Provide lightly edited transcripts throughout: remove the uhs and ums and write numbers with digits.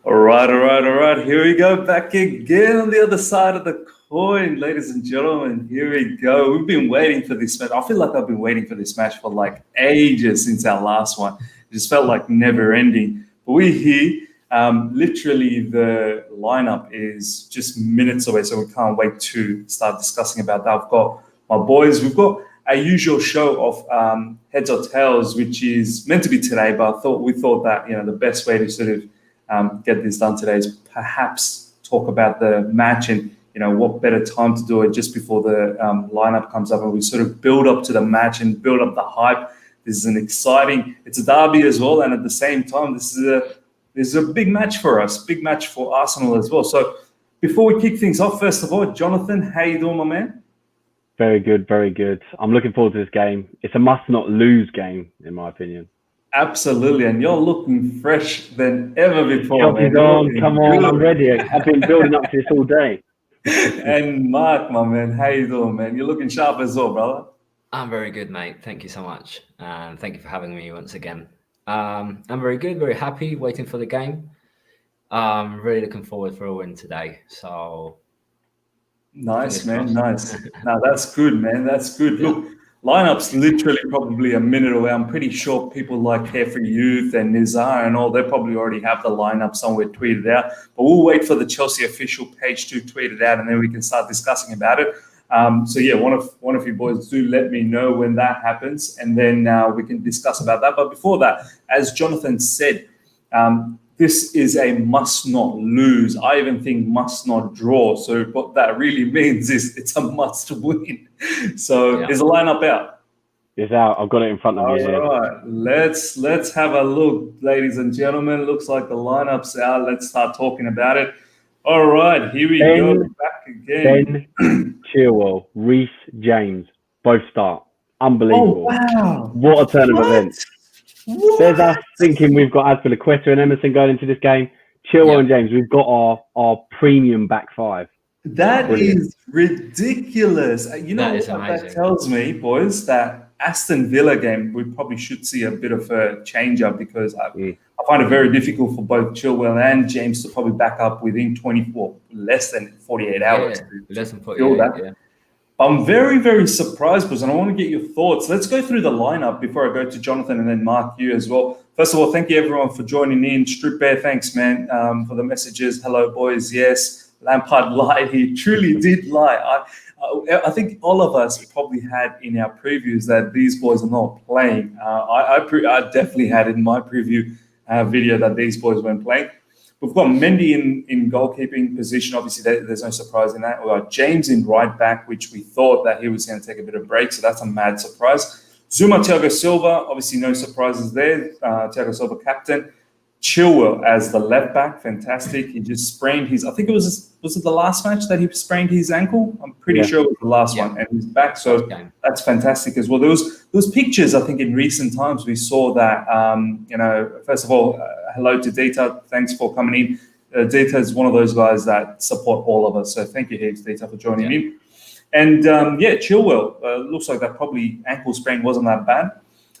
All right, all right, all right. Here we go back again on the other side of the coin, ladies and gentlemen. Here we go. We've been waiting for this match. I feel like I've been waiting for this match for like ages since our last one. It just felt like never ending. But we're here. Literally, the lineup is just minutes away, so we can't wait to start discussing about that. I've got my boys. We've got our usual show of heads or tails, which is meant to be today, but we thought that the best way to sort of get this done today is perhaps talk about the match, and what better time to do it just before the lineup comes up, and we sort of build up to the match and build up the hype. This is it's a derby as well, and at the same time this is a big match for us, big match for Arsenal as well. So before we kick things off, first of all, Jonathan, how you doing, my man? Very good, very good. I'm looking forward to this game. It's a must not lose game, in my opinion. Absolutely, and you're looking fresh than ever before. Man. On, come on, I'm ready. I've been building up to this all day. And Mark, my man, how you doing, man? You're looking sharp as well, brother. I'm very good, mate. Thank you so much. And thank you for having me once again. I'm very good, very happy, waiting for the game. Really looking forward for a win today. So nice, man, nice. Now that's good, man. That's good. Yeah. Look, lineup's literally probably a minute away. I'm pretty sure people like Carefree Youth and Nizar and all, they probably already have the lineup somewhere tweeted out. But we'll wait for the Chelsea official page to tweet it out, and then we can start discussing about it. So yeah, one of you boys do let me know when that happens, and then we can discuss about that. But before that, as Jonathan said, this is a must not lose. I even think must not draw. So what that really means is it's a must win. So Is the lineup out? It's out. I've got it in front of me. All right, let's have a look, ladies and gentlemen. Looks like the lineup's out. Let's start talking about it. All right, here we go. Back again. Ben Chilwell, Reece James, both start. Unbelievable. Oh, wow. What a turn of events. What? There's us thinking we've got Azpilicueta and Emerson going into this game. Chilwell and James, we've got our premium back five. That is ridiculous. You know what that tells me, boys? That Aston Villa game, we probably should see a bit of a change up, because I find it very difficult for both Chilwell and James to probably back up within less than 48 hours. Less than 48 hours. Yeah. I'm very, very surprised, because I want to get your thoughts. Let's go through the lineup before I go to Jonathan, and then Mark, you as well. First of all, thank you everyone for joining in. Strip Bear, thanks, man, for the messages. Hello, boys. Yes, Lampard lied. He truly did lie. I think all of us probably had in our previews that these boys are not playing. I definitely had in my preview video that these boys weren't playing. We've got Mendy in goalkeeping position. Obviously, there's no surprise in that. We've got James in right back, which we thought that he was going to take a bit of break, so that's a mad surprise. Zuma, Thiago Silva, obviously no surprises there. Thiago Silva captain. Chilwell as the left back, fantastic. He just sprained his, I think it was it the last match that he sprained his ankle? I'm pretty sure it was the last one, and he's back, so that's fantastic as well. There was pictures, I think, in recent times we saw that, first of all, hello to Data, thanks for coming in. Data is one of those guys that support all of us, so thank you heaps, Data, for joining in. And Chilwell, looks like that probably ankle sprain wasn't that bad.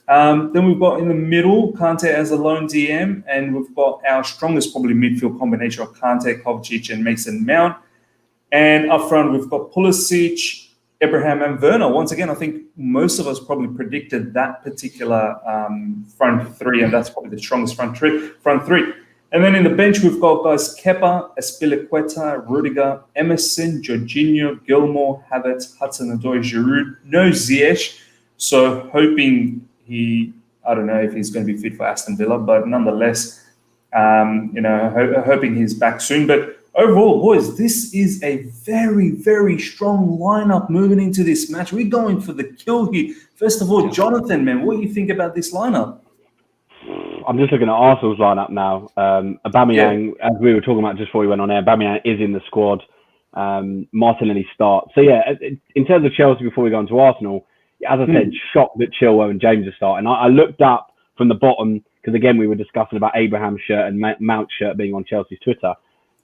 Then we've got in the middle Kante as a lone DM, and we've got our strongest probably midfield combination of Kante, Kovacic, and Mason Mount. And up front we've got Pulisic, Abraham, and Werner. Once again, I think most of us probably predicted that particular front three, and that's probably the strongest front three. And then in the bench we've got guys Kepa, Azpilicueta, Rudiger, Emerson, Jorginho, Gilmore, Havertz, Hudson-Odoi, Giroud. No Ziyech, so hoping I don't know if he's going to be fit for Aston Villa, but nonetheless, hoping he's back soon. But overall, boys, this is a very, very strong lineup moving into this match. We're going for the kill here. First of all, Jonathan, man, what do you think about this lineup? I'm just looking at Arsenal's lineup now. Aubameyang, as we were talking about just before we went on air, Aubameyang is in the squad. Martinelli starts. So in terms of Chelsea, before we go on to Arsenal, as I said, shocked that Chilwell and James are starting. I looked up from the bottom, because again, we were discussing about Abraham's shirt and Mount's shirt being on Chelsea's Twitter.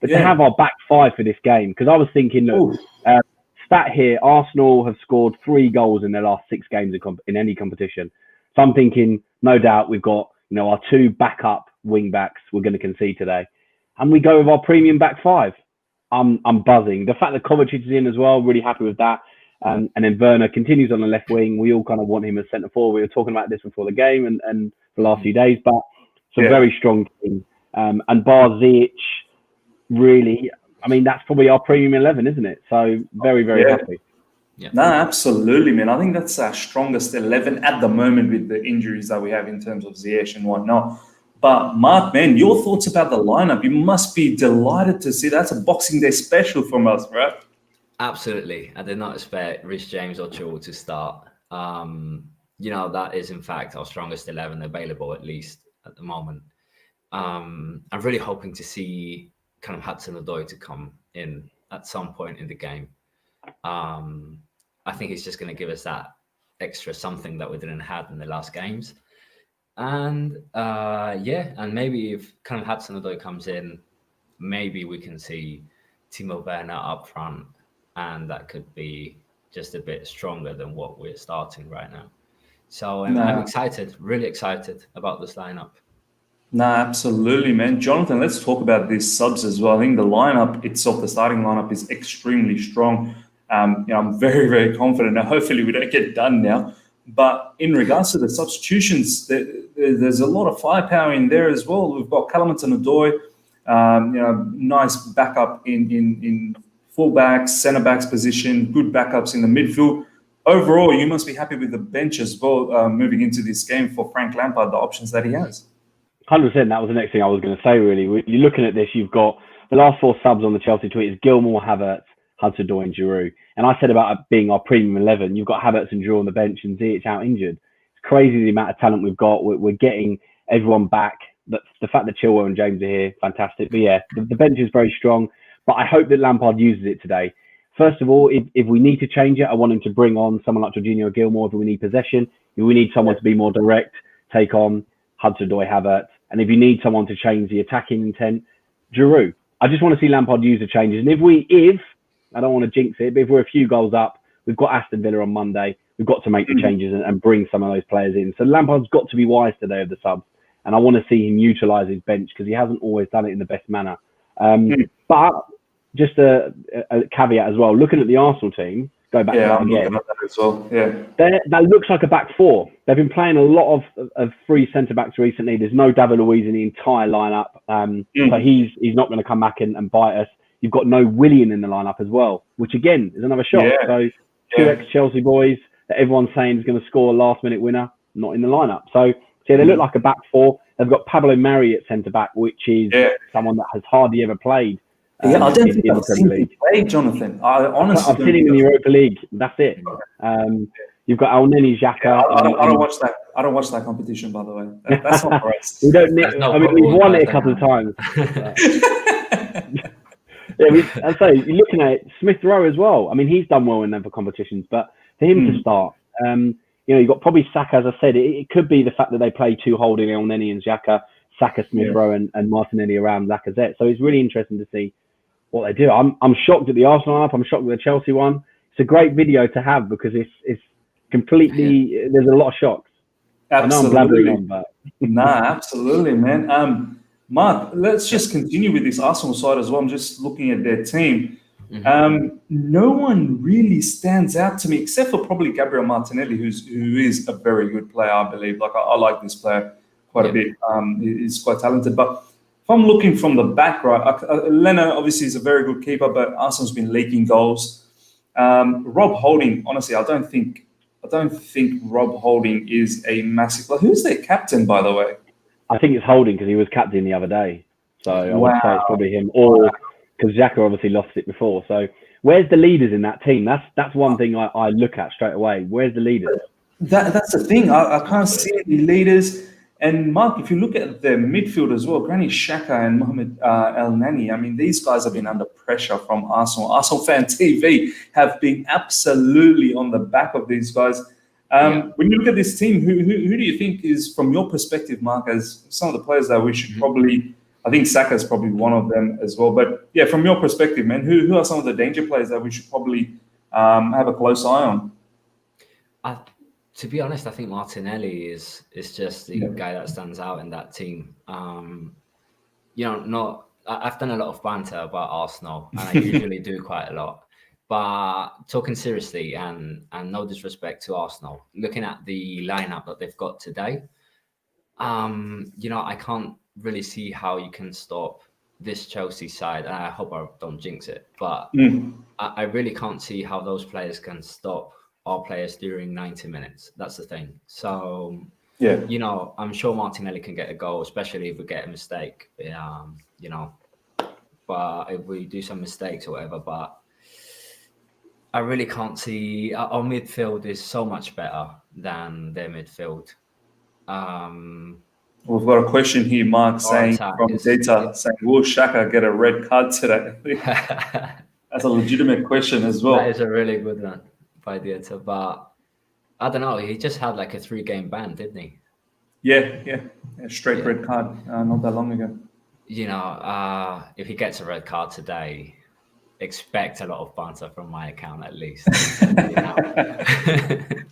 But to have our back five for this game, because I was thinking, look, stat here, Arsenal have scored 3 goals in their last 6 games in any competition. So I'm thinking, no doubt, we've got our 2 backup wing backs we're going to concede today. and we go with our premium back five. I'm buzzing. The fact that Kovacic is in as well, really happy with that. And then Werner continues on the left wing. We all kind of want him as centre forward. We were talking about this before the game and the last few days, but it's a very strong team. And bar Ziyech, really, I mean, that's probably our premium 11, isn't it? So very, very happy. Yeah. No, absolutely, man. I think that's our strongest 11 at the moment with the injuries that we have in terms of Ziyech and whatnot. But Mark, man, your thoughts about the lineup? You must be delighted to see that's a Boxing Day special from us, right? Absolutely. I did not expect Rhys James or Chilwell to start. That is in fact our strongest 11 available, at least at the moment. I'm really hoping to see kind of Hudson-Odoi to come in at some point in the game. I think he's just going to give us that extra something that we didn't have in the last games. And and maybe if kind of Hudson-Odoi comes in, maybe we can see Timo Werner up front, and that could be just a bit stronger than what we're starting right now. So I'm excited, really excited about this lineup. No, absolutely, man. Johnathan, let's talk about these subs as well. I think the lineup itself, the starting lineup, is extremely strong. I'm very, very confident. Now, hopefully we don't get done now. But in regards to the substitutions, there's a lot of firepower in there as well. We've got Hudson-Odoi, nice backup in fullbacks, centre backs position, good backups in the midfield. Overall, you must be happy with the bench as well moving into this game for Frank Lampard, the options that he has. 100%. That was the next thing I was going to say, really. You're looking at this, you've got the last four subs on the Chelsea tweet is Gilmour, Havertz, Hudson-Odoi and Giroud. And I said about it being our premium 11, you've got Havertz and Giroud on the bench and Ziyech out injured. It's crazy the amount of talent we've got. We're getting everyone back. The fact that Chilwell and James are here, fantastic. But yeah, the bench is very strong. But I hope that Lampard uses it today. First of all, if we need to change it, I want him to bring on someone like Jorginho or Gilmour if we need possession. If we need someone to be more direct, take on Hudson-Odoi, Havertz. And if you need someone to change the attacking intent, Giroud. I just want to see Lampard use the changes. And if I don't want to jinx it, but if we're a few goals up, we've got Aston Villa on Monday. We've got to make the changes and bring some of those players in. So Lampard's got to be wise today of the subs. And I want to see him utilise his bench because he hasn't always done it in the best manner. But just a caveat as well, looking at the Arsenal team, go back to that again. As well. Yeah. That looks like a back four. They've been playing a lot of free centre-backs recently. There's no David Luiz in the entire lineup. So he's not going to come back and bite us. You've got no Willian in the lineup as well, which again is another shock. Yeah. So two ex-Chelsea boys that everyone's saying is going to score a last-minute winner, not in the lineup. So they look like a back four. They've got Pablo Mari at centre-back, which is someone that has hardly ever played. I don't think I've seen him play, Jonathan. Honestly, I've seen him in the Europa League. That's it. You've got Elneny, Xhaka. I don't watch that. I don't watch that competition, by the way. That's not for us. We don't. We've won it a couple of times. I'd say you're looking at Smith Rowe as well. I mean, he's done well in them for competitions, but for him to start, you've got probably Saka. As I said, it could be the fact that they play two holding Elneny and Xhaka, Saka, Smith Rowe, and Martinelli around Lacazette. So it's really interesting to see what they do. I'm shocked at the Arsenal lineup. I'm shocked with the Chelsea one. It's a great video to have because it's completely. There's a lot of shocks. Absolutely. I know I'm blabbering on, but absolutely, man. Mark, let's just continue with this Arsenal side as well. I'm just looking at their team. No one really stands out to me except for probably Gabriel Martinelli, who is a very good player, I believe. Like I like this player quite a bit. He's quite talented. But if I'm looking from the back, right, Leno obviously is a very good keeper, but Arsenal's been leaking goals. Rob Holding, honestly, I don't think Rob Holding is a massive player. Who's their captain, by the way? I think it's Holding because he was captain the other day. So I would say it's probably him. Or because Xhaka obviously lost it before. So where's the leaders in that team? That's one thing I look at straight away. Where's the leaders? That's the thing. I can't see any leaders. And Mark, if you look at the midfield as well, Granit Xhaka and Mohamed Elneny, I mean, these guys have been under pressure from Arsenal. Arsenal Fan TV have been absolutely on the back of these guys. When you look at this team, who do you think is, from your perspective, Mark, as some of the players that we should probably, I think Saka is probably one of them as well. But yeah, from your perspective, man, who are some of the danger players that we should probably have a close eye on? To be honest, I think Martinelli is just the guy that stands out in that team. I I've done a lot of banter about Arsenal, and I usually do quite a lot. But talking seriously, and no disrespect to Arsenal, looking at the lineup that they've got today, I can't really see how you can stop this Chelsea side. And I hope I don't jinx it, but I really can't see how those players can stop our players during 90 minutes. That's the thing. So, Yeah. I'm sure Martinelli can get a goal, especially if we get a mistake. But if we do some mistakes or whatever, but I really can't see our midfield is so much better than their midfield. We've got a question here, Mark, saying from Data, saying, will Xhaka get a red card today? That's a legitimate question as well. That is a really good one by Data, but I don't know. He just had like a 3-game ban, didn't he? Yeah. A straight red card not that long ago. If he gets a red card today, expect a lot of banter from my account at least.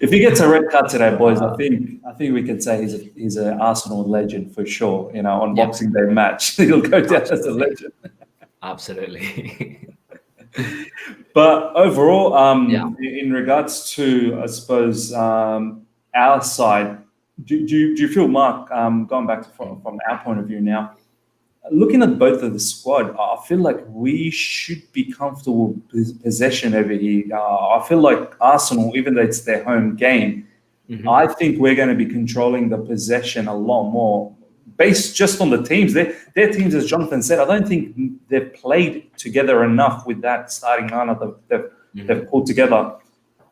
If he gets a red card today, boys, I think we can say he's an Arsenal legend for sure. On Boxing Day match, he'll go down as a legend. Absolutely. But overall, in regards to, I suppose, our side, do you feel, Mark, going back from our point of view now, looking at both of the squad, I feel like we should be comfortable with possession over here. I feel like Arsenal, even though it's their home game, I think we're going to be controlling the possession a lot more, based just on the teams. Their teams, as Johnathan said, I don't think they've played together enough with that starting lineup they've pulled together.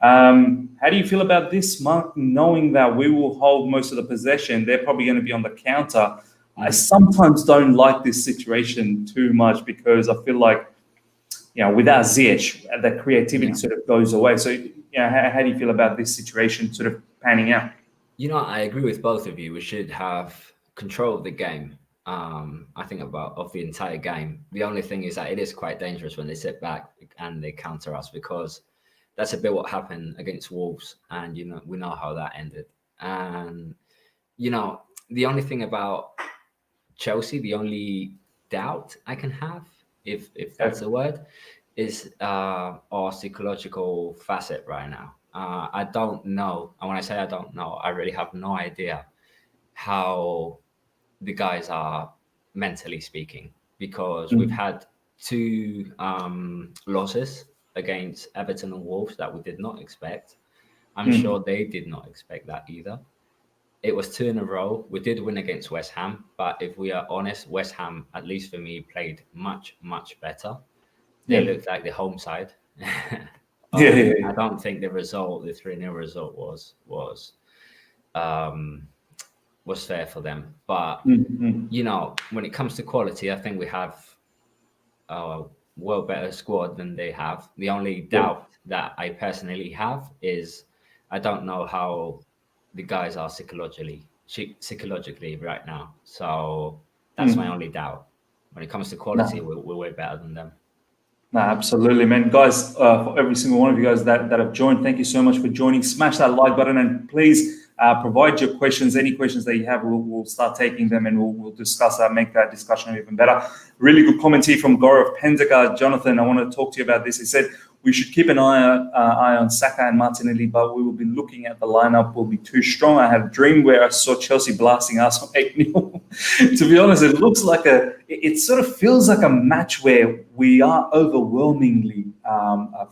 How do you feel about this, Mark, knowing that we will hold most of the possession? They're probably going to be on the counter. I sometimes don't like this situation too much because I feel like, without Ziyech, the creativity sort of goes away. So, how do you feel about this situation sort of panning out? I agree with both of you. We should have control of the game. I think of the entire game. The only thing is that it is quite dangerous when they sit back and they counter us, because that's a bit what happened against Wolves, and we know how that ended. And the only thing about Chelsea, the only doubt I can have, if that's a word, is our psychological facet right now. I don't know, and when I say I don't know, I really have no idea how the guys are mentally speaking, because we've had 2 losses against Everton and Wolves that we did not expect. I'm sure they did not expect that either. It was 2 in a row. We did win against West Ham, but if we are honest, West Ham, at least for me, played much, much better. They looked like the home side. I don't think the 3-0 result was fair for them. But, when it comes to quality, I think we have a well better squad than they have. The only doubt that I personally have is I don't know how the guys are psychologically right now. So that's my only doubt. When it comes to quality, we're way better than them. No, absolutely, man. Guys, for every single one of you guys that have joined, thank you so much for joining. Smash that like button and please provide your questions. Any questions that you have, we'll start taking them and we'll discuss that, make that discussion even better. Really good comment here from Gaurav Pendaka. Johnathan, I want to talk to you about this. He said, we should keep an eye on Saka and Martinelli, but we will be looking at the lineup will be too strong. I had a dream where I saw Chelsea blasting Arsenal 8-0. To be honest, it looks like it sort of feels like a match where we are overwhelmingly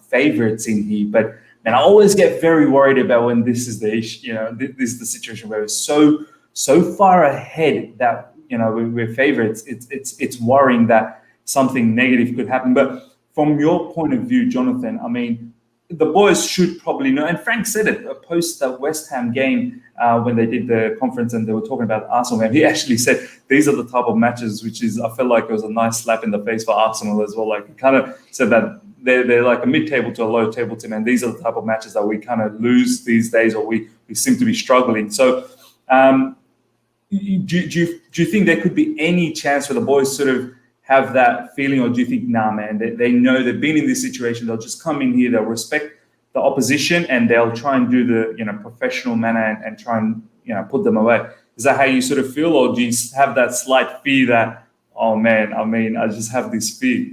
favourites in here. But man, I always get very worried about when this is the issue. This is the situation where we're so far ahead that we're favourites. It's worrying that something negative could happen. But from your point of view, Johnathan, I mean, the boys should probably know, and Frank said it post the West Ham game when they did the conference and they were talking about Arsenal game. He actually said these are the type of matches which is, I felt like it was a nice slap in the face for Arsenal as well. Like he kind of said that they're like a mid-table to a low-table team, and these are the type of matches that we kind of lose these days, or we seem to be struggling. So do you think there could be any chance for the boys sort of have that feeling, or do you think, nah, man, they know they've been in this situation, they'll just come in here, they'll respect the opposition, and they'll try and do the professional manner and try and put them away? Is that how you sort of feel, or do you have that slight fear that Oh man, I mean, I just have this fear.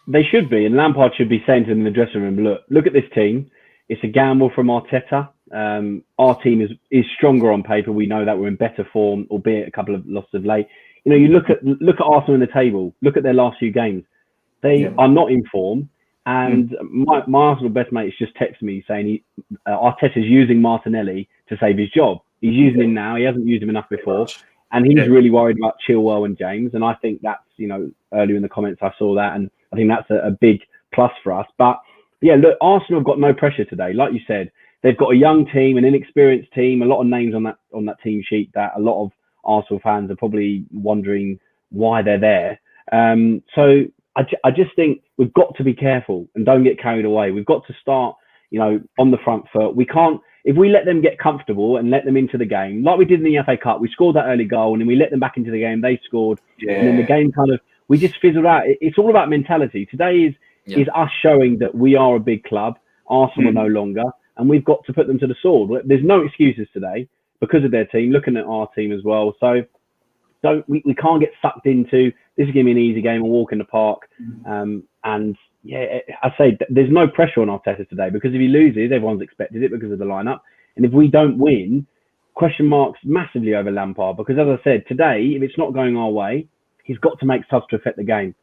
They should be, and Lampard should be saying to them in the dressing room, look at this team. It's a gamble from Arteta. Our team is stronger on paper. We know that we're in better form, albeit a couple of losses of late. You know, you look at Arsenal in the table. Look at their last few games. They are not in form. And my Arsenal best mate has just texted me saying Arteta's using Martinelli to save his job. He's using him now. He hasn't used him enough before. And he's really worried about Chilwell and James. And I think that's, you know, earlier in the comments I saw that. And I think that's a big plus for us. But yeah, look, Arsenal have got no pressure today. Like you said, they've got a young team, an inexperienced team, a lot of names on that team sheet that a lot of Arsenal fans are probably wondering why they're there. So I just think we've got to be careful and don't get carried away. We've got to start, you know, on the front foot. We can't, if we let them get comfortable and let them into the game, like we did in the FA Cup, we scored that early goal and then we let them back into the game, they scored. And then the game kind of, we just fizzled out. It's all about mentality. Today is us showing that we are a big club. Arsenal are no longer, and we've got to put them to the sword. There's no excuses today because of their team, looking at our team as well. So we can't get sucked into, this is going to be an easy game, a walk in the park. And yeah, I say there's no pressure on Arteta today because if he loses, everyone's expected it because of the lineup. And if we don't win, question marks massively over Lampard because, as I said, today, if it's not going our way, he's got to make subs to affect the game.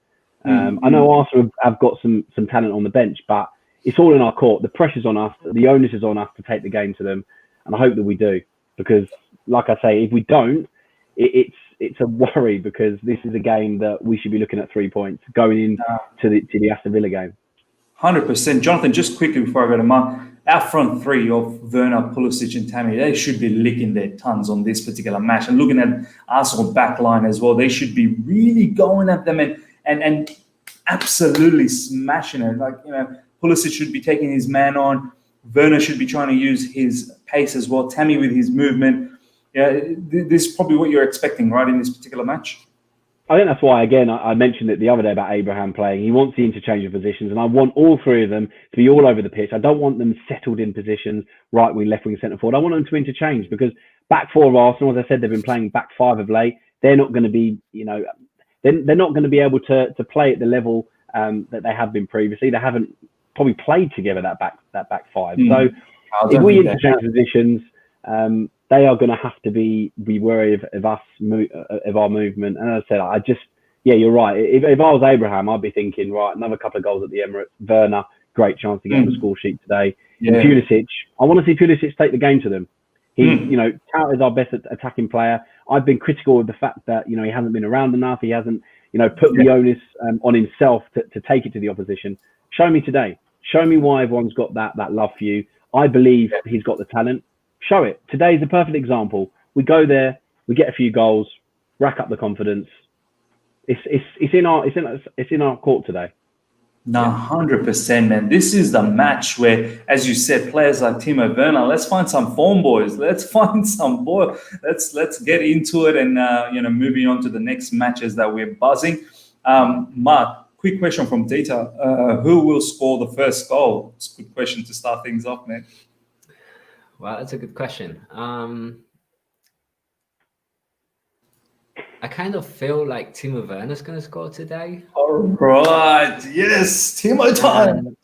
I know Arsenal have got some talent on the bench, but it's all in our court. The pressure's on us. The onus is on us to take the game to them. And I hope that we do because, like I say, if we don't, it's a worry because this is a game that we should be looking at 3 points going into the Aston Villa game. 100%. Jonathan, just quickly before I go to Mark, our front three of Werner, Pulisic and Tammy, they should be licking their tongues on this particular match. And looking at Arsenal back line as well, they should be really going at them and absolutely smashing it. Like, you know, Pulisic should be taking his man on. Werner should be trying to use his pace as well. Tammy with his movement. Yeah, this is probably what you're expecting, right, in this particular match? I think that's why, again, I mentioned it the other day about Abraham playing. He wants the interchange of positions, and I want all three of them to be all over the pitch. I don't want them settled in positions, right wing, left wing, centre forward. I want them to interchange because back four of Arsenal, as I said, they've been playing back five of late. They're not going to be, you know, they're not going to be able to play at the level that they have been previously. They haven't probably played together that back five. So if we interchange positions, they are going to have to be wary of us, of our movement. And as I said, you're right. If I was Abraham, I'd be thinking, right, another couple of goals at the Emirates. Werner, great chance to get on the score sheet today. And Pulisic, I want to see Pulisic take the game to them. He's, you know, touted as our best attacking player. I've been critical of the fact that, you know, he hasn't been around enough. He hasn't, you know, put the onus on himself to take it to the opposition. Show me today. Show me why everyone's got that love for you. I believe he's got the talent. Show it. Today's a perfect example. We go there, we get a few goals, rack up the confidence. It's in our court today. No, 100%, man. This is the match where, as you said, players like Timo Werner, let's find some form, boys. Let's find some boy. Let's get into it and moving on to the next matches that we're buzzing. Mark, quick question from Data. Who will score the first goal? It's a good question to start things off, man. Well, that's a good question. I kind of feel like Timo Werner's going to score today. All right. Yes, Timo time.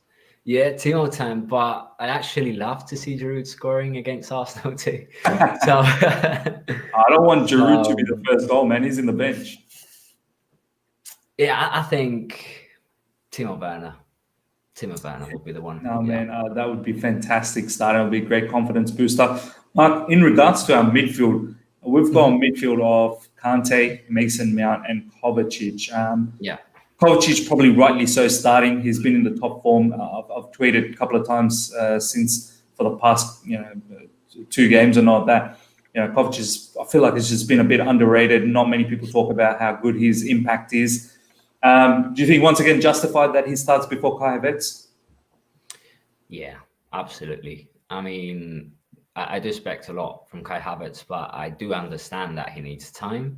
Yeah, Timo time. But I actually love to see Giroud scoring against Arsenal too. So I don't want Giroud to be the first goal, man. He's in the bench. Yeah, I think Timo Werner would be the one. No, man, that would be fantastic start. It would be a great confidence booster. Mark, in regards to our midfield, we've got a midfield of Kante, Mason Mount, and Kovacic. Kovacic probably rightly so starting. He's been in the top form. I've tweeted a couple of times since for the past 2 games and all that. You know, Kovacic, I feel like it's just been a bit underrated. Not many people talk about how good his impact is. Do you think once again justified that he starts before Kai Havertz? Yeah, absolutely. I mean, I do expect a lot from Kai Havertz, but I do understand that he needs time.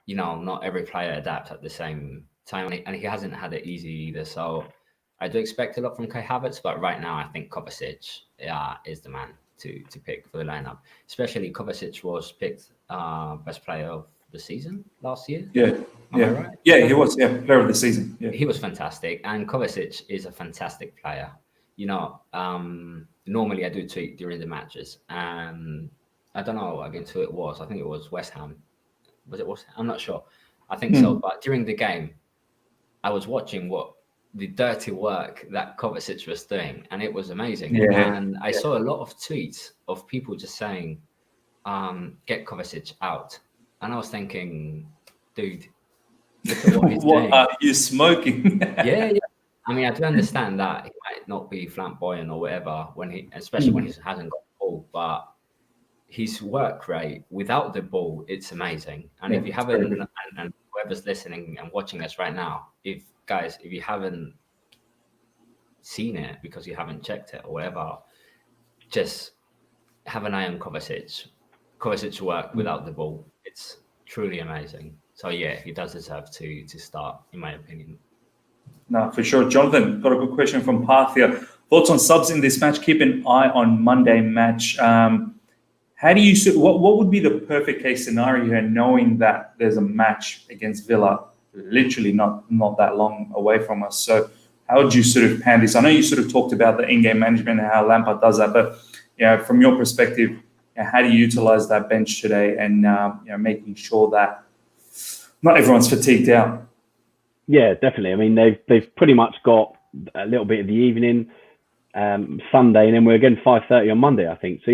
You know, not every player adapts at the same time, and he hasn't had it easy either. So I do expect a lot from Kai Havertz, but right now I think Kovacic is the man to pick for the lineup. Especially Kovacic was picked best player of the season last year. Yeah. Am I right? Yeah, he was. Yeah, player of the season. Yeah. He was fantastic, and Kovacic is a fantastic player. Normally I do tweet during the matches, and I don't know against who it was. I think it was West Ham. Was it West Ham? I'm not sure. I think so. But during the game, I was watching what the dirty work that Kovacic was doing, and it was amazing. Yeah. And I saw a lot of tweets of people just saying, "Get Kovacic out," and I was thinking, dude. Look at what he's What doing. are you smoking? Yeah. I mean, I do understand that he might not be flamboyant or whatever especially when he hasn't got the ball, but his work rate without the ball, it's amazing. And if you haven't, and whoever's listening and watching us right now, if you haven't seen it because you haven't checked it or whatever, just have an eye on Kovacic. Kovacic's work without the ball, it's truly amazing. So yeah, he does deserve to start, in my opinion. No, for sure. Jonathan, got a good question from Parthia. Thoughts on subs in this match? Keep an eye on Monday match. How do you? What would be the perfect case scenario here, knowing that there's a match against Villa, literally not that long away from us? So how would you sort of pan this? I know you sort of talked about the in-game management and how Lampard does that, but from your perspective, how do you utilize that bench today and making sure that not everyone's fatigued out? Yeah, definitely. I mean, they've pretty much got a little bit of the evening, Sunday, and then we're again 5:30 on Monday, I think. So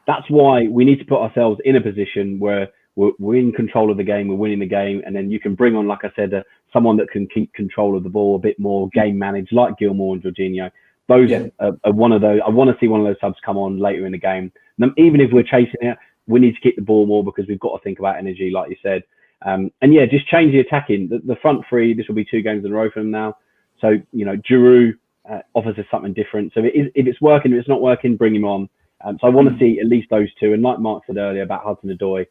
that's why we need to put ourselves in a position where we're in control of the game, we're winning the game, and then you can bring on, like I said, someone that can keep control of the ball a bit more, game managed, like Gilmour and Jorginho. Those are one of those. I want to see one of those subs come on later in the game. And even if we're chasing it, we need to keep the ball more because we've got to think about energy, like you said. Just change the attacking. The front three, this will be 2 games in a row for them now. So, Giroud offers us something different. So if it's working, if it's not working, bring him on. So I want to see at least those 2. And like Mark said earlier about Hudson-Odoi,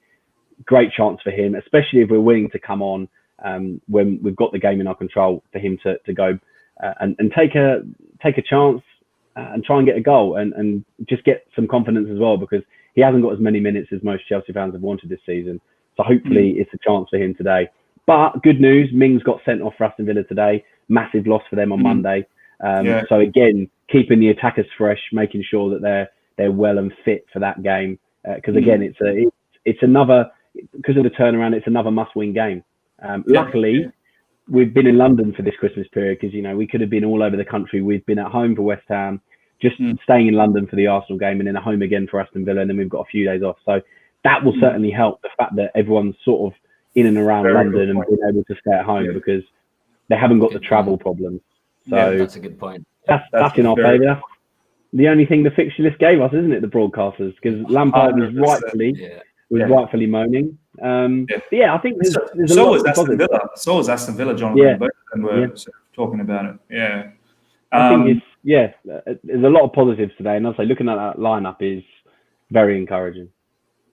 great chance for him, especially if we're willing to come on when we've got the game in our control, for him to go and take a chance and try and get a goal and just get some confidence as well, because he hasn't got as many minutes as most Chelsea fans have wanted this season. So hopefully it's a chance for him today. But good news, Mings got sent off for Aston Villa today. Massive loss for them on Monday. So again, keeping the attackers fresh, making sure that they're well and fit for that game. Because again, it's another, because of the turnaround, it's another must-win game. Luckily, we've been in London for this Christmas period because we could have been all over the country. We've been at home for West Ham, just staying in London for the Arsenal game, and then at home again for Aston Villa, and then we've got a few days off. So that will certainly help, the fact that everyone's sort of in and around London and being able to stay at home because they haven't got the travel problems. So that's a good point. That's in our favour. That's the only thing the fixture list gave us, isn't it, the broadcasters? Because Lampard was rightfully moaning. I think there's a lot of Aston Villa. So was Aston Villa, Jonathan. Both of them were sort of talking about it. Yeah. I think there's a lot of positives today, and I'll say looking at that lineup is very encouraging.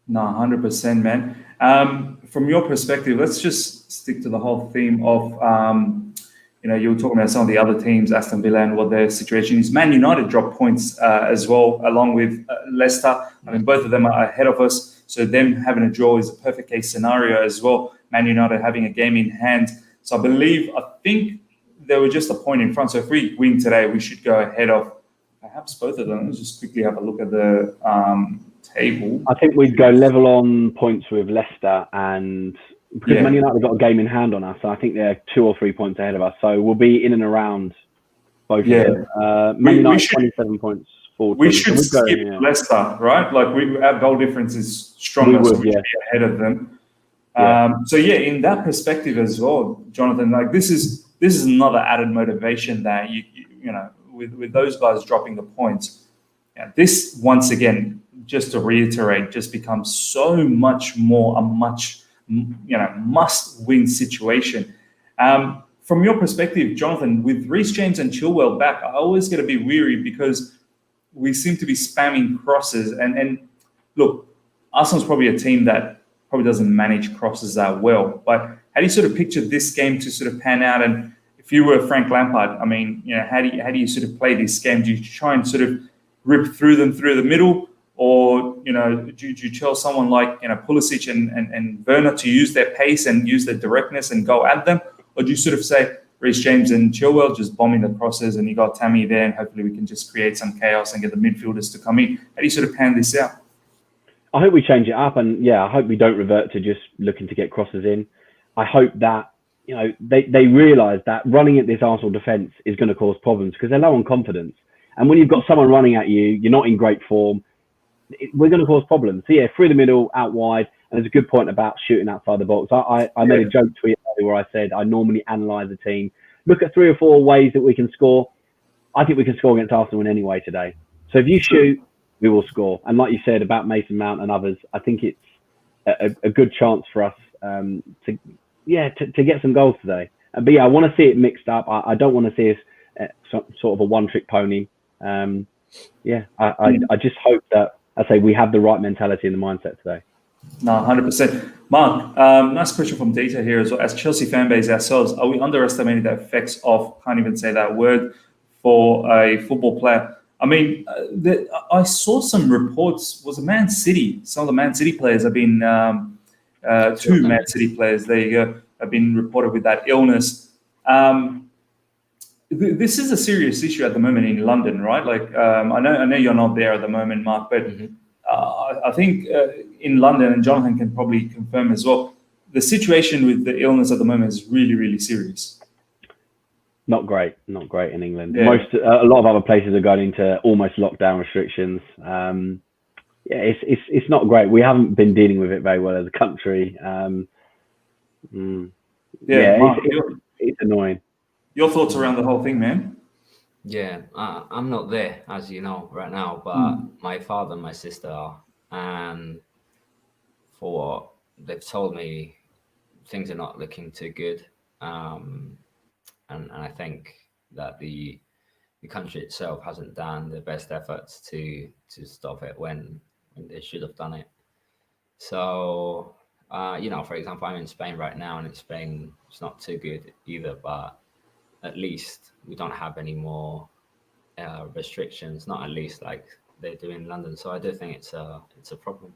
No, 100%, man. From your perspective, let's just stick to the whole theme of, you were talking about some of the other teams, Aston Villa, and what their situation is. Man United dropped points as well, along with Leicester. I mean, both of them are ahead of us. So them having a draw is a perfect case scenario as well. Man United having a game in hand. So I think they were just a point in front. So if we win today, we should go ahead of perhaps both of them. Let's just quickly have a look at the table. I think we'd go level on points with Leicester, and because Man United have got a game in hand on us, so I think they're 2 or 3 points ahead of us. So we'll be in and around both of them. Man United 27 points. 14. We should skip Leicester, right? Like our goal difference is stronger, so we should be ahead of them. In that perspective as well, Jonathan, like this is another added motivation that you with those guys dropping the points. This once again, just to reiterate, just becomes so much more a must-win situation. From your perspective, Jonathan, with Reece James and Chilwell back, I always get a bit weary because we seem to be spamming crosses. And look, Arsenal's probably a team that probably doesn't manage crosses that well. But how do you sort of picture this game to sort of pan out? And if you were Frank Lampard, I mean, how do you sort of play this game? Do you try and sort of rip through them through the middle, Or, do you tell someone like, Pulisic and Werner to use their pace and use their directness and go at them? Or do you sort of say, Reece James and Chilwell just bombing the crosses, and you got Tammy there, and hopefully we can just create some chaos and get the midfielders to come in? How do you sort of pan this out? I hope we change it up, and I hope we don't revert to just looking to get crosses in. I hope that they realise that running at this Arsenal defence is going to cause problems because they're low on confidence. And when you've got someone running at you, you're not in great form, we're going to cause problems. So through the middle, out wide, and there's a good point about shooting outside the box. I made a joke tweet where I said I normally analyse a team, look at 3 or 4 ways that we can score. I think we can score against Arsenal in any way today. So if you shoot, we will score. And like you said about Mason Mount and others, I think it's a good chance for us to get some goals today. But I want to see it mixed up. I don't want to see us sort of a one-trick pony. I just hope that, we have the right mentality and the mindset today. No, 100%. Mark, nice question from Data here as well. As Chelsea fan base ourselves, are we underestimating the effects of, can't even say that word, for a football player? I mean, I saw some reports, was it Man City? Some of the Man City players have been, 2 Man City players, there you go, have been reported with that illness. This is a serious issue at the moment in London, right? Like, I know you're not there at the moment, Mark, but I think in London, and Johnathan can probably confirm as well, the situation with the illness at the moment is really, really serious. Not great in England. Yeah. A lot of other places are going into almost lockdown restrictions. It's not great. We haven't been dealing with it very well as a country. Mark, it's annoying. Your thoughts around the whole thing, man? Yeah, I'm not there, as you know, right now, but my father and my sister are. And for what they've told me, things are not looking too good. And I think that the country itself hasn't done the best efforts to stop it when they should have done it. So, for example, I'm in Spain right now, and in Spain, it's not too good either, but at least we don't have any more restrictions, not at least like they do in London. So I do think it's a problem.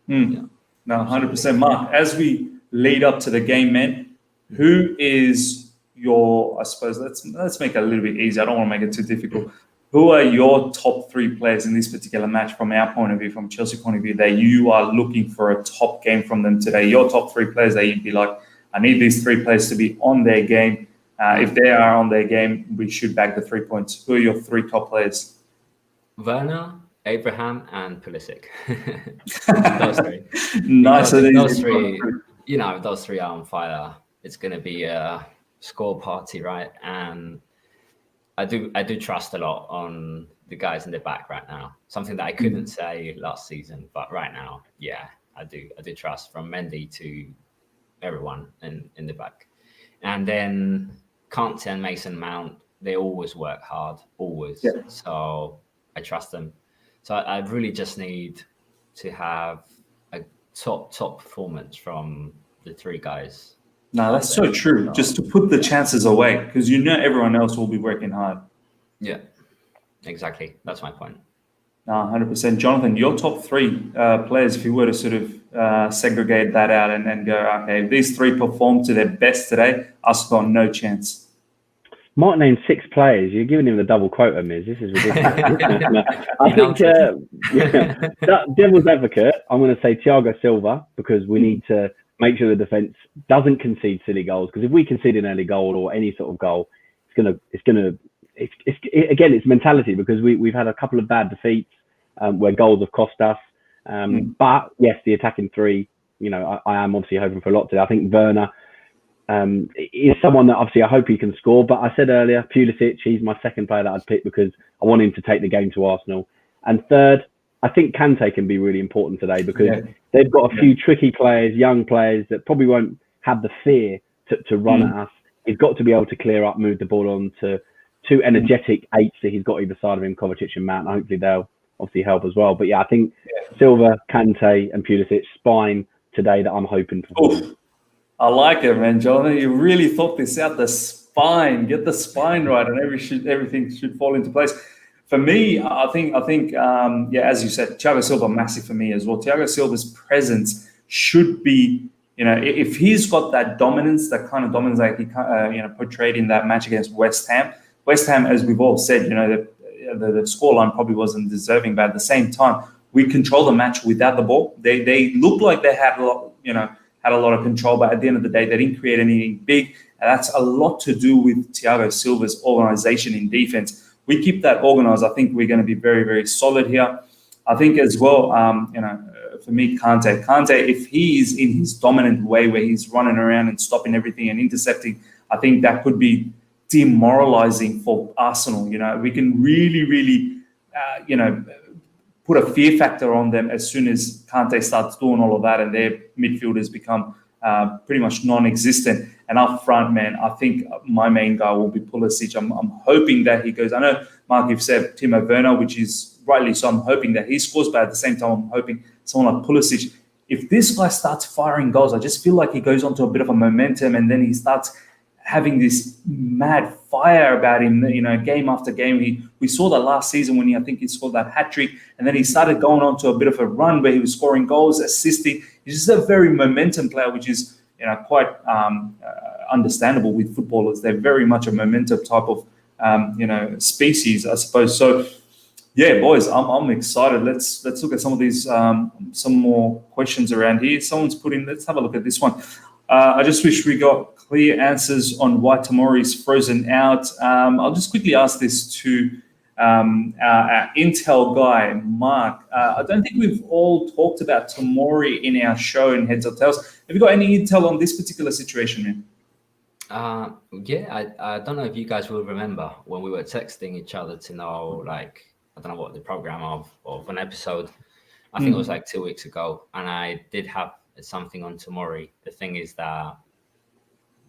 Yeah. No, 100%. Mark, as we lead up to the game, man, who is your, I suppose, let's make it a little bit easy. I don't want to make it too difficult. Who are your top 3 players in this particular match from our point of view, from Chelsea point of view, that you are looking for a top game from them today? Your top 3 players that you'd be like, I need these 3 players to be on their game. If they are on their game, we should bag the 3 points. Who are your 3 top players? Werner, Abraham, and Pulisic. Those 3. Nice. Those 3, those 3 are on fire. It's going to be a score party, right? And I do trust a lot on the guys in the back right now. Something that I couldn't say last season, but right now, I do trust, from Mendy to everyone in the back. And then Kante and Mason Mount, they always work hard, always. Yeah. So I trust them. So I really just need to have a top performance from the 3 guys. No, that's so true. Just to put the chances away, because everyone else will be working hard. Yeah, exactly. That's my point. No, 100%. Johnathan, your top 3 players, if you were to sort of segregate that out and go, okay, if these 3 perform to their best today, us got no chance. Mark named 6 players. You're giving him the double quota, Miz. This is ridiculous. I think, devil's advocate, I'm going to say Thiago Silva, because we need to make sure the defence doesn't concede silly goals. Because if we concede an early goal or any sort of goal, it's mentality, because we've had a couple of bad defeats where goals have cost us. But yes, the attacking 3, I am obviously hoping for a lot today. I think Werner is someone that obviously I hope he can score. But I said earlier, Pulisic, he's my second player that I'd pick because I want him to take the game to Arsenal. And third, I think Kante can be really important today because they've got a few tricky players, young players that probably won't have the fear to run at us. He's got to be able to clear up, move the ball on to 2 energetic 8s that he's got either side of him, Kovacic and Mount. Hopefully they'll obviously help as well. But I think Silva, Kante and Pulisic, spine today that I'm hoping for. Oof. I like it, man, Jonathan. You really thought this out. The spine, get the spine right, and everything should fall into place. For me, yeah, as you said, Thiago Silva massive for me as well. Thiago Silva's presence should be, if he's got that dominance, that kind of dominance like he portrayed in that match against West Ham. West Ham, as we've all said, the scoreline probably wasn't deserving, but at the same time, we controlled the match without the ball. They looked like they had a lot, had a lot of control, but at the end of the day, they didn't create anything big. And that's a lot to do with Thiago Silva's organisation in defence. We keep that organised. I think we're going to be very, very solid here. I think as well, for me, Kante, if he is in his dominant way where he's running around and stopping everything and intercepting, I think that could be demoralising for Arsenal. We can really, really, put a fear factor on them as soon as Kante starts doing all of that and their midfielders become pretty much non-existent. And up front, man, I think my main guy will be Pulisic. I'm hoping that he goes. I know, Mark, you've said Timo Werner, which is rightly so. I'm hoping that he scores, but at the same time, I'm hoping someone like Pulisic. If this guy starts firing goals, I just feel like he goes onto a bit of a momentum and then he starts having this mad fire about him, game after game. We saw that last season when I think he scored that hat-trick, and then he started going on to a bit of a run where he was scoring goals, assisting. He's just a very momentum player, which is quite understandable with footballers. They're very much a momentum type of species, I suppose. So yeah, boys, I'm excited. Let's look at some of these some more questions around here. Someone's put in. Let's have a look at this one. I just wish we got clear answers on why Tomori's frozen out. I'll just quickly ask this to our Intel guy, Mark. I don't think we've all talked about Tomori in our show in Heads or Tails. Have you got any intel on this particular situation, man? Yeah, I don't know if you guys will remember when we were texting each other to know, like, I don't know what the program of an episode. I think it was like 2 weeks ago, and I did have something on Tomori. The thing is that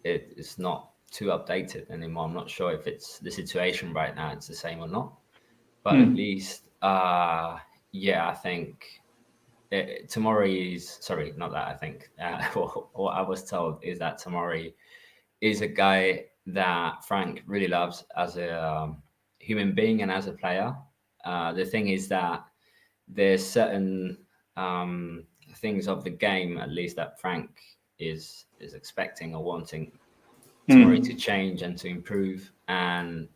it's not too updated anymore. I'm not sure if it's the situation right now, it's the same or not. But at least, I think Tomori is, sorry, not that I think. What I was told is that Tomori is a guy that Frank really loves as a human being and as a player. The thing is that there's certain things of the game, at least, that Frank is expecting or wanting Tomori to change and to improve, and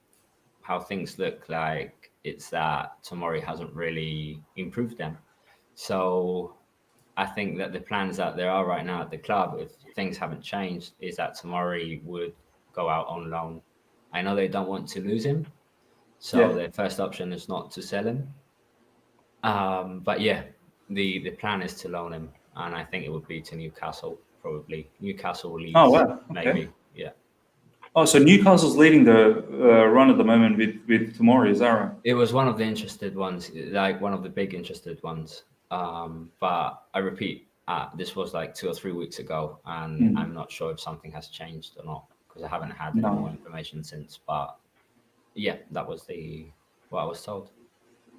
how things look like it's that Tomori hasn't really improved them. So I think that the plans that there are right now at the club, if things haven't changed, is that Tomori would go out on loan. I know they don't want to lose him, so their first option is not to sell him. But yeah, the plan is to loan him, and I think it would be to Newcastle, probably. Newcastle Leeds, maybe. Yeah. Oh, so Newcastle's leading the run at the moment with Tomori, is that right? It was one of the interested ones, like one of the big interested ones. But I repeat, this was like 2 or 3 weeks ago, and I'm not sure if something has changed or not, because I haven't had any more information since. But yeah, that was what I was told.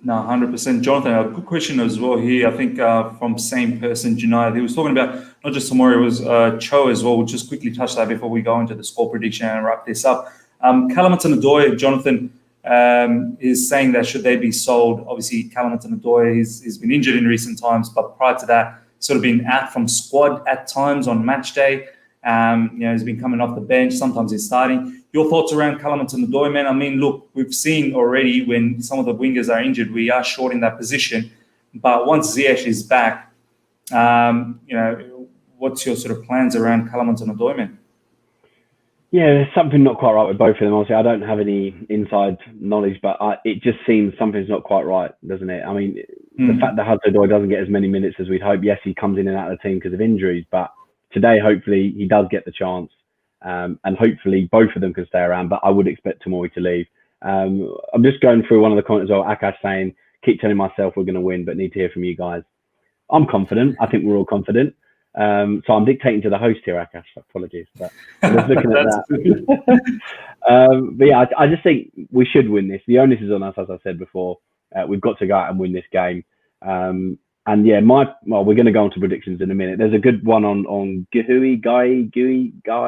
No, 100%. Jonathan, a good question as well here. I think from same person, Johnathan. He was talking about not just Tomori, it was Cho as well. We'll just quickly touch that before we go into the score prediction and wrap this up. Calamatan Adoy, Jonathan, is saying that should they be sold? Obviously, Calamatan Adoy, he's been injured in recent times, but prior to that, sort of been out from squad at times on match day. He's been coming off the bench. Sometimes he's starting. Your thoughts around Calamatan Adoy, man? I mean, look, we've seen already when some of the wingers are injured, we are short in that position. But once Ziyech is back, what's your sort of plans around Calamatan Adoy, man? Yeah, there's something not quite right with both of them. Obviously, I don't have any inside knowledge, but it just seems something's not quite right, doesn't it? I mean, the fact that Hudson-Odoi doesn't get as many minutes as we'd hope. Yes, he comes in and out of the team because of injuries, but today, hopefully, he does get the chance. And hopefully both of them can stay around, but I would expect Tomori to leave. I'm just going through one of the comments as well. Akash saying, keep telling myself we're going to win, but need to hear from you guys. I'm confident. I think we're all confident. So I'm dictating to the host here, Akash. Apologies. But I'm just looking at that. But yeah, I just think we should win this. The onus is on us, as I said before. We've got to go out and win this game. And yeah, we're going to go on to predictions in a minute. There's a good one on Guy,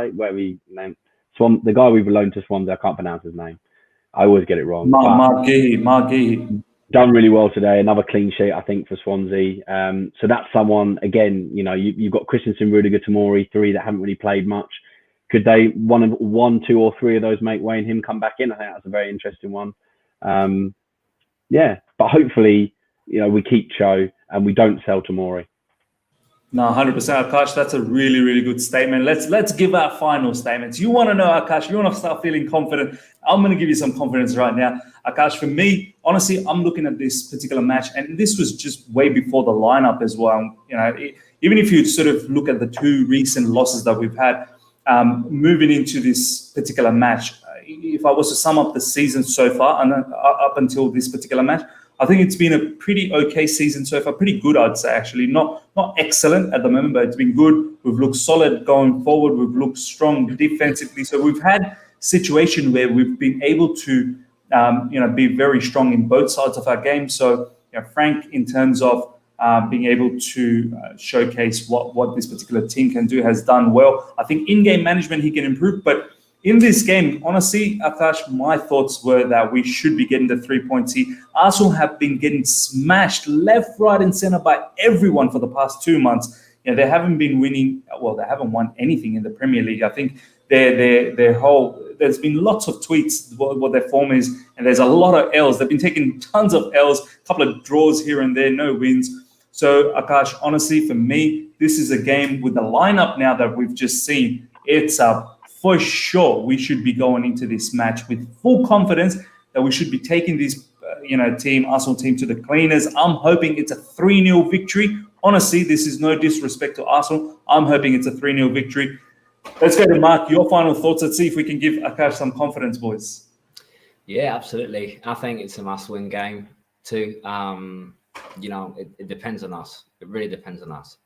whatever he named. The guy we've loaned to Swansea, I can't pronounce his name. I always get it wrong. Mark Gehi. Done really well today. Another clean sheet, I think, for Swansea. So that's someone, again, you've got Christensen, Rudiger, Tomori, 3 that haven't really played much. Could they, one, 2 or 3 of those make Wayne him come back in? I think that's a very interesting one. But hopefully, we keep Cho and we don't sell Tomori. No, 100%, Akash. That's a really, really good statement. Let's give our final statements. You want to know, Akash, you want to start feeling confident. I'm going to give you some confidence right now. Akash, for me, honestly, I'm looking at this particular match, and this was just way before the lineup as well. Even if you sort of look at the 2 recent losses that we've had, moving into this particular match, if I was to sum up the season so far and up until this particular match, I think it's been a pretty okay season so far. Pretty good, I'd say, actually. Not excellent at the moment, but it's been good. We've looked solid going forward. We've looked strong defensively. So we've had situation where we've been able to, be very strong in both sides of our game. So, Frank, in terms of being able to showcase what this particular team can do, has done well. I think in-game management he can improve, but in this game, honestly, Akash, my thoughts were that we should be getting the 3 points here. Arsenal have been getting smashed left, right, and centre by everyone for the past 2 months. They haven't been winning. Well, they haven't won anything in the Premier League. I think their whole. There's been lots of tweets what their form is, and there's a lot of L's. They've been taking tons of L's, a couple of draws here and there, no wins. So, Akash, honestly, for me, this is a game with the lineup now that we've just seen. It's a for sure, we should be going into this match with full confidence that we should be taking this, Arsenal team to the cleaners. I'm hoping it's a 3-0 victory. Honestly, this is no disrespect to Arsenal. I'm hoping it's a 3-0 victory. Let's go to Mark. Your final thoughts. Let's see if we can give Akash some confidence, boys. Yeah, absolutely. I think it's a must-win game too. It depends on us. It really depends on us.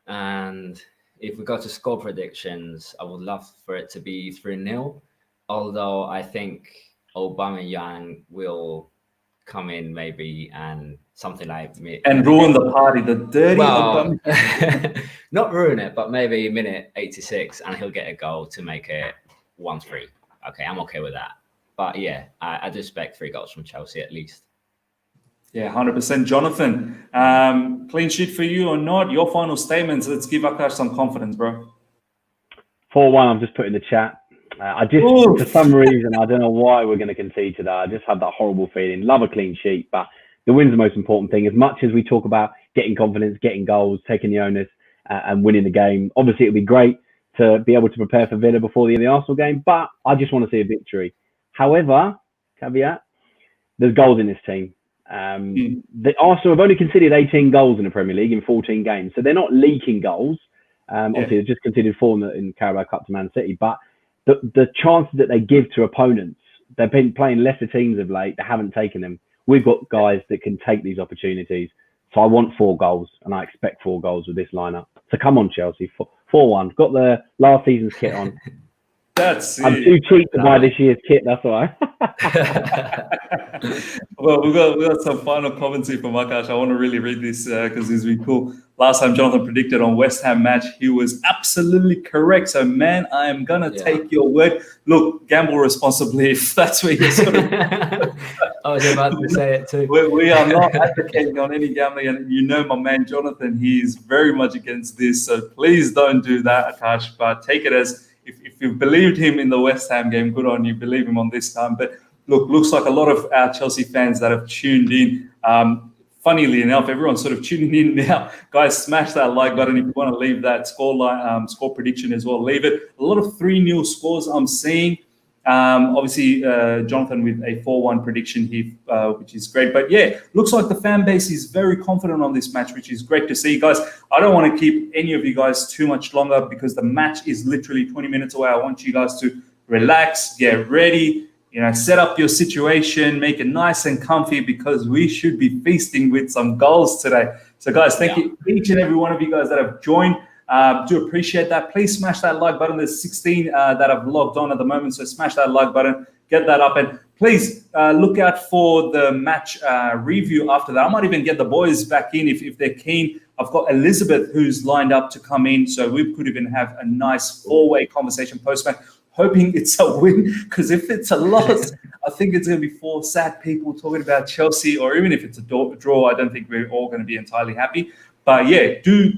And if we go to score predictions, I would love for it to be 3-0. Although I think Aubameyang will come in maybe and something like and ruin the party, the dirty Aubameyang. Not ruin it, but maybe minute 86 and he'll get a goal to make it 1-3. Okay, I'm okay with that. But yeah, I do expect 3 goals from Chelsea at least. Yeah, 100%. Johnathan, clean sheet for you or not? Your final statements. Let's give Akash some confidence, bro. 4-1, I've just put in the chat. For some reason, I don't know why we're going to concede to that. I just had that horrible feeling. Love a clean sheet, but the win's the most important thing. As much as we talk about getting confidence, getting goals, taking the onus, and winning the game, obviously it would be great to be able to prepare for Villa before the Arsenal game, but I just want to see a victory. However, caveat, there's goals in this team. The Arsenal have only conceded 18 goals in the Premier League in 14 games, so they're not leaking goals. Obviously, they've just conceded 4 in Carabao Cup to Man City, but the chances that they give to opponents, they've been playing lesser teams of late, they haven't taken them. We've got guys that can take these opportunities, so I want 4 goals, and I expect 4 goals with this lineup. So come on, Chelsea, 4-1. Got the last season's kit on. I'm too cheap to buy this year's kit, that's why. Well, we got some final commentary from Akash. I want to really read this because it's really cool. Last time Johnathan predicted on West Ham match, he was absolutely correct. So, man, I am going to take your word. Look, gamble responsibly if that's where you're sort of... I was about to say it too. We are not advocating on any gambling. And my man, Johnathan, he's very much against this. So please don't do that, Akash. But take it as... If you believed him in the West Ham game, good on you. Believe him on this time. But look, looks like a lot of our Chelsea fans that have tuned in. Funnily enough, everyone's sort of tuning in now. Guys, smash that like button if you want to leave that score prediction as well. Leave it. A lot of 3-0 scores I'm seeing. Obviously, Johnathan with a 4-1 prediction here, which is great. But yeah, looks like the fan base is very confident on this match, which is great to see. Guys, I don't want to keep any of you guys too much longer because the match is literally 20 minutes away. I want you guys to relax, get ready, set up your situation, make it nice and comfy because we should be feasting with some goals today. So guys, thank you each and every one of you guys that have joined. Do appreciate that. Please smash that like button. There's 16 that have logged on at the moment, so smash that like button, get that up, and please look out for the match review after that. I might even get the boys back in if they're keen. I've got Elizabeth who's lined up to come in, so we could even have a nice 4-way conversation post-match. Hoping it's a win, because if it's a loss, I think it's going to be 4 sad people talking about Chelsea, or even if it's a draw, I don't think we're all going to be entirely happy. But yeah, do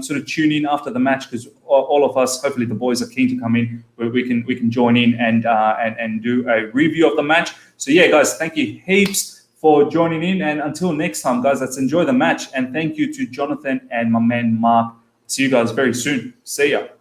sort of tune in after the match, because all of us, hopefully the boys are keen to come in, where we can join in and do a review of the match. So yeah, guys, thank you heaps for joining in, and until next time, guys, let's enjoy the match. And thank you to Johnathan and my man Mark. See you guys very soon. See ya.